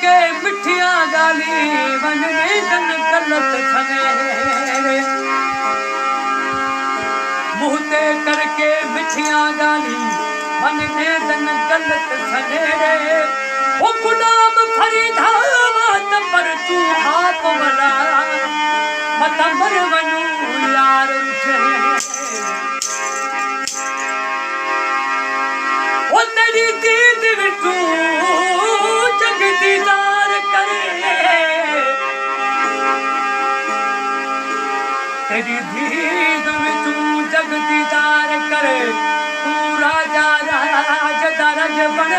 करके मिठिया गाली वनने दन गलत सने मुँह ते करके मिठिया गाली वनने दन गलत सने ओ गुलाम फरीदा बात पर तू आप वला मत मर वनू यार ओ तेरी दीद विचू जग दीदार करे तेरी दीद विचू जग दीदार करे तू राजा राज दरज बन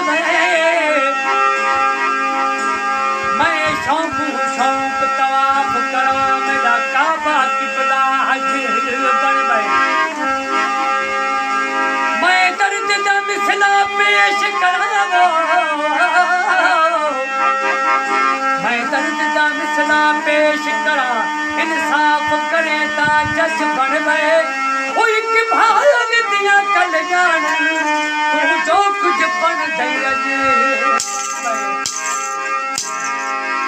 मैं शौक शौक तवाफ करा मेरा काबा किबला हाजिर बन मैं दर्द दा मिसला पेश करावो मैं दर्द दा मिसला पेश करा इंसाफ करे ता जज बन गए ओ एक भाग दिया कल्याण तू जो कुछ बन गई